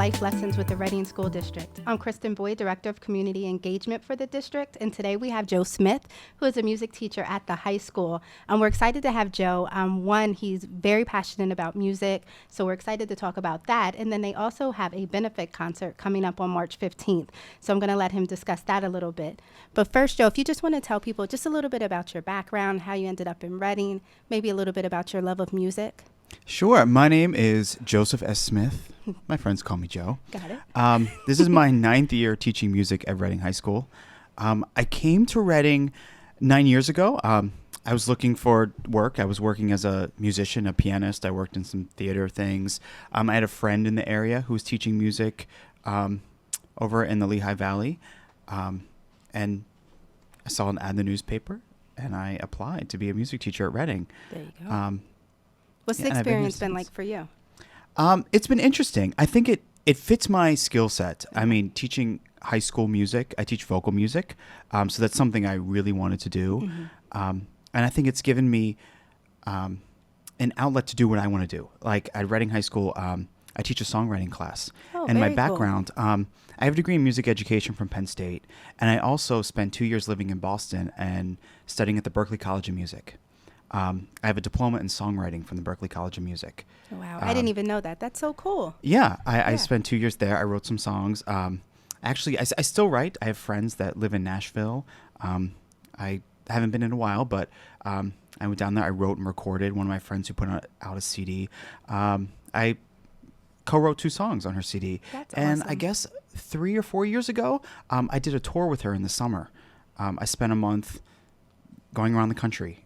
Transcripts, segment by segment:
Life Lessons with the Reading School District. I'm Kristin Boyd, Director of Community Engagement for the district, and today we have Joe Smith, who is a music teacher at the high school. We're excited to have Joe. One, he's very passionate about music, so we're excited to talk about that. And then they also have a benefit concert coming up on March 15th, so I'm going to let him discuss that a little bit. But first, Joe, if you just want to tell people just a little bit about your background, how you ended up in Reading, maybe a little bit about your love of music. Sure. My name is Joseph S. Smith. My friends call me Joe. Got it. This is my 9th year teaching music at Reading High School. I came to Reading 9 years ago. I was looking for work. I was working as a musician, a pianist. I worked in some theater things. I had a friend in the area who was teaching music over in the Lehigh Valley. And I saw an ad in the newspaper, and I applied to be a music teacher at Reading. There you go. What's the experience been like for you? It's been interesting. I think it fits my skill set. I mean, teaching high school music, I teach vocal music. So that's something I really wanted to do. Mm-hmm. And I think it's given me an outlet to do what I want to do. Like at Reading High School, I teach a songwriting class. Oh, and my very background, cool. I have a degree in music education from Penn State. And I also spent 2 years living in Boston and studying at the Berklee College of Music. I have a diploma in songwriting from the Berklee College of Music. Oh, wow. I didn't even know that. That's so cool. Yeah. I spent 2 years there. I wrote some songs. Actually, I still write. I have friends that live in Nashville. I haven't been in a while, but I went down there. I wrote and recorded. One of my friends who put out a CD. I co-wrote 2 songs on her CD. That's and awesome. I guess 3 or 4 years ago, I did a tour with her in the summer. I spent a month going around the country.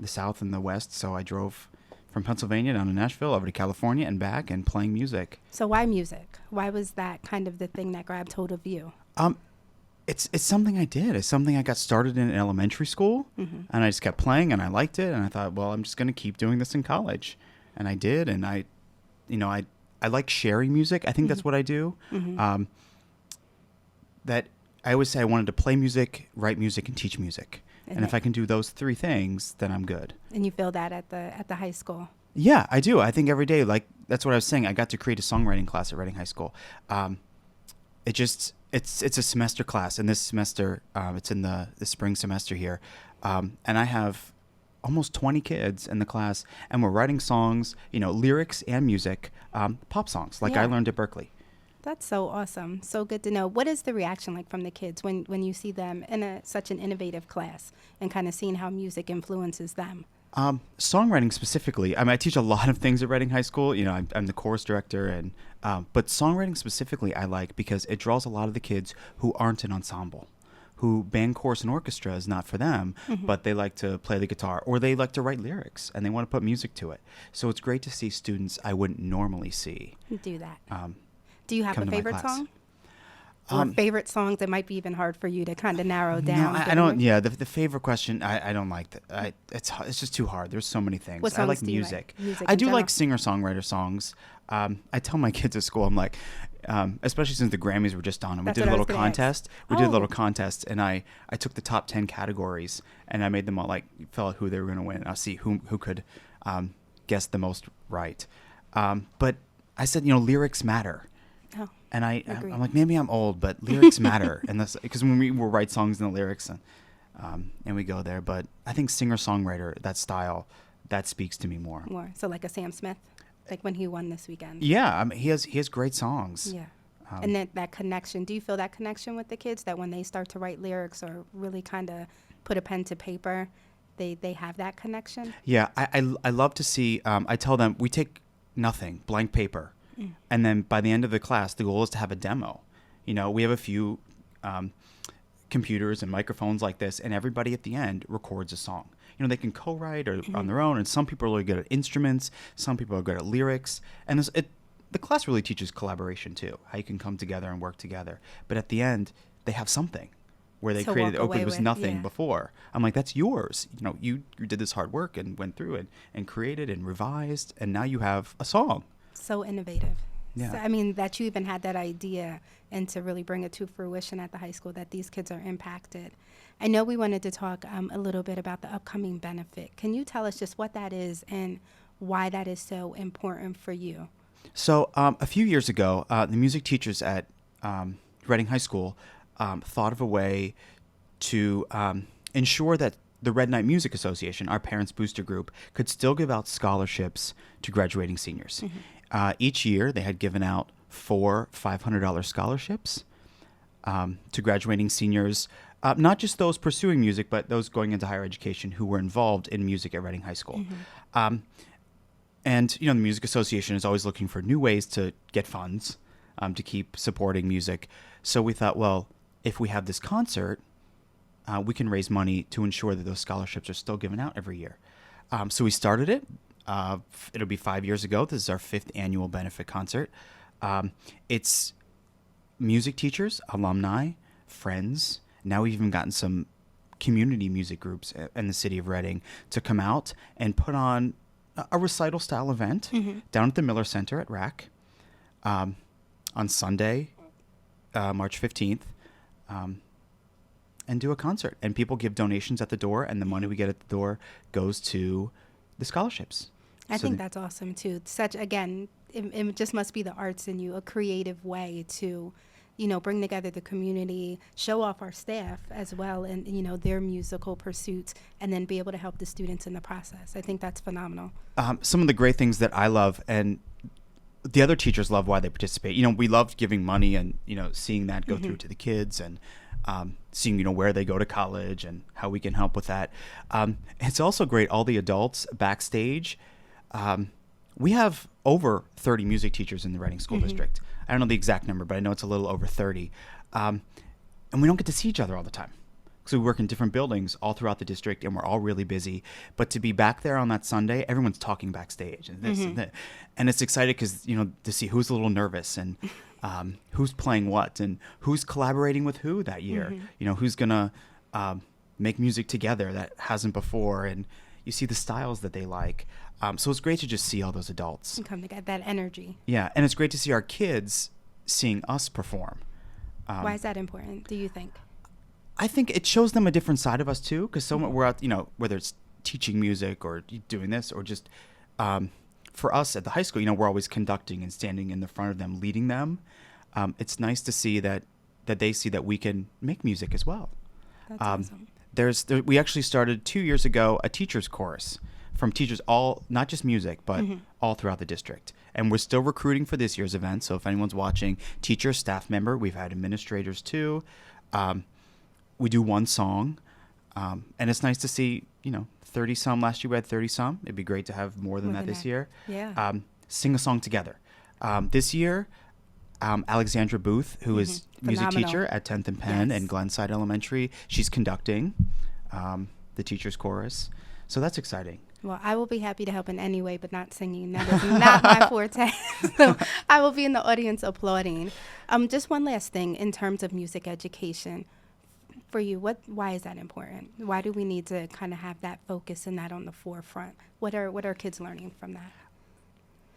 The South and the West. So I drove from Pennsylvania down to Nashville, over to California and back, and playing music. So why music? Why was that kind of the thing that grabbed hold of you? It's something I did. It's something I got started in elementary school, mm-hmm. and I just kept playing, and I liked it, and I thought, well, I'm just going to keep doing this in college, and I did, and I like sharing music. I think that's what I do. Mm-hmm. That I always say I wanted to play music, write music, and teach music. And if I can do those 3 things, then I'm good. And you feel that at the high school? Yeah, I do. I think every day, like that's what I was saying. I got to create a songwriting class at Reading High School. It's a semester class, and this semester it's in the spring semester here, and I have almost 20 kids in the class, and we're writing songs, lyrics and music, pop songs like I learned at Berklee. That's so awesome. So good to know. What is the reaction like from the kids when you see them in such an innovative class and kind of seeing how music influences them? Songwriting specifically. I mean, I teach a lot of things at Reading High School. I'm the chorus director, and but songwriting specifically I like because it draws a lot of the kids who aren't an ensemble, who band, chorus, and orchestra is not for them, mm-hmm. but they like to play the guitar or they like to write lyrics and they want to put music to it. So it's great to see students I wouldn't normally see do that. Do you have a favorite song? Or favorite songs that might be even hard for you to kind of narrow down? No, I don't. Yeah, the favorite question, I don't like that. It's just too hard. There's so many things. What songs I like do music. You like? Music I in do general? like singer-songwriter songs. I tell my kids at school, I'm like, especially since the Grammys were just on, and we did a little contest. We did a little contest, and I took the top 10 categories, and I made them all like felt out who they were going to win. I'll see who could guess the most right. But I said, lyrics matter. Oh, and I'm like, maybe I'm old, but lyrics matter, and that's because when we will write songs in the lyrics, and we go there. But I think singer-songwriter, that style, that speaks to me more. So like a Sam Smith, like when he won this weekend. Yeah, I mean, he has great songs. Yeah, and that connection. Do you feel that connection with the kids that when they start to write lyrics or really kind of put a pen to paper, they have that connection? Yeah, I love to see. I tell them we take nothing, blank paper. And then by the end of the class, the goal is to have a demo. We have a few computers and microphones like this, and everybody at the end records a song. They can co-write or on their own, and some people are really good at instruments, some people are good at lyrics, and the class really teaches collaboration too, how you can come together and work together. But at the end, they have something where they created it was nothing before. I'm like, that's yours. You did this hard work and went through it and created and revised, and now you have a song. So innovative. Yeah. So, I mean, that you even had that idea and to really bring it to fruition at the high school that these kids are impacted. I know we wanted to talk a little bit about the upcoming benefit. Can you tell us just what that is and why that is so important for you? So a few years ago, the music teachers at Reading High School thought of a way to ensure that the Red Knight Music Association, our parents' booster group, could still give out scholarships to graduating seniors. Each year, they had given out 4 $500 scholarships to graduating seniors, not just those pursuing music, but those going into higher education who were involved in music at Reading High School. And, the Music Association is always looking for new ways to get funds to keep supporting music. So we thought, well, if we have this concert, we can raise money to ensure that those scholarships are still given out every year. So we started it. It'll be 5 years ago. This is our 5th annual benefit concert. It's music teachers, alumni, friends. Now we've even gotten some community music groups in the city of Reading to come out and put on a recital-style event down at the Miller Center at RAC on Sunday, March 15th. And do a concert, and people give donations at the door, and the money we get at the door goes to the scholarships. I think that's awesome too. Such, again, it just must be the arts in you, a creative way to, bring together the community, show off our staff as well, and their musical pursuits, and then be able to help the students in the process. I think that's phenomenal. Some of the great things that I love, and the other teachers love why they participate. We love giving money and seeing that go through to the kids, and seeing where they go to college and how we can help with that. It's also great, all the adults backstage. We have over 30 music teachers in the Reading School District. I don't know the exact number, but I know it's a little over 30. And we don't get to see each other all the time. So we work in different buildings all throughout the district, and we're all really busy. But to be back there on that Sunday, everyone's talking backstage and this and that. And it's exciting because, to see who's a little nervous and who's playing what and who's collaborating with who that year. Who's going to make music together that hasn't before. And you see the styles that they like. So it's great to just see all those adults. And come to get that energy. Yeah, and it's great to see our kids seeing us perform. Why is that important, do you think? I think it shows them a different side of us too, because we're out, whether it's teaching music or doing this or just for us at the high school, we're always conducting and standing in the front of them, leading them. It's nice to see that they see that we can make music as well. That's awesome. We actually started 2 years ago a teachers chorus from teachers all, not just music, but all throughout the district. And we're still recruiting for this year's event. So if anyone's watching, teacher, staff member, we've had administrators too. We do one song, and it's nice to see, 30 some. Last year we had 30 some. It'd be great to have more than that this year. Yeah. Sing a song together. This year, Alexandra Booth, who is music teacher at 10th and Penn and Glenside Elementary, she's conducting the teachers chorus. So that's exciting. Well, I will be happy to help in any way, but not singing. That is not my forte. So I will be in the audience applauding. Just one last thing in terms of music education. For you, why is that important? Why do we need to kind of have that focus and that on the forefront? What are kids learning from that?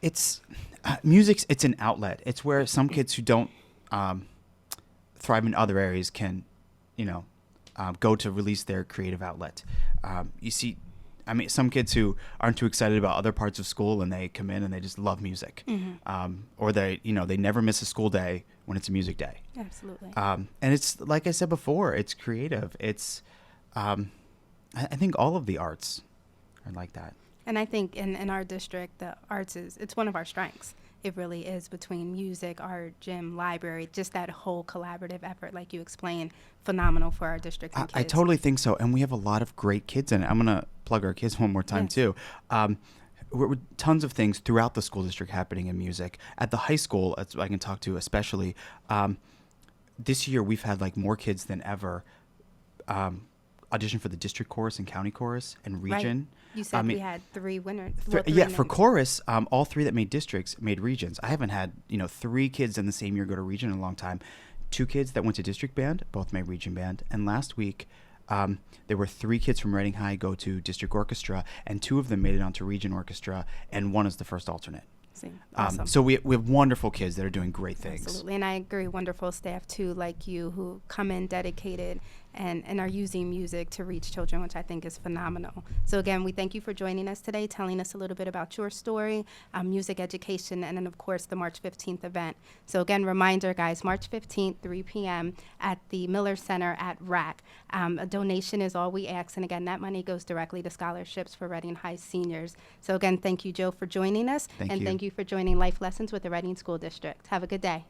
It's music's. It's an outlet. It's where some kids who don't thrive in other areas can, go to release their creative outlet. You see, some kids who aren't too excited about other parts of school and they come in and they just love music, or they never miss a school day when it's a music day. Absolutely. And it's, like I said before, it's creative. It's, I think all of the arts are like that. And I think in our district, the arts it's one of our strengths. It really is, between music, art, gym, library, just that whole collaborative effort, like you explained, phenomenal for our district and kids. I totally think so. And we have a lot of great kids in it. I'm going to plug our kids one more time too. We're tons of things throughout the school district happening in music. At the high school, I can talk to especially, this year we've had more kids than ever audition for the district chorus and county chorus and region. Right. You said we had 3 winners. For chorus, all 3 that made districts made regions. I haven't had 3 kids in the same year go to region in a long time. 2 kids that went to district band, both made region band. And last week, there were 3 kids from Reading High go to district orchestra, and 2 of them made it onto region orchestra, and 1 is the first alternate. Awesome. So we have wonderful kids that are doing great things. Absolutely. And I agree, wonderful staff too, like you, who come in dedicated and are using music to reach children, which I think is phenomenal. So again, we thank you for joining us today, telling us a little bit about your story, music education, and then of course the March 15th event. So again, reminder guys, March 15th, 3 p.m. at the Miller Center at RAC. A donation is all we ask, and again, that money goes directly to scholarships for Reading High seniors. So again, thank you, Joe, for joining us, Thank and you. thank you for joining Life Lessons with the Reading School District. Have a good day.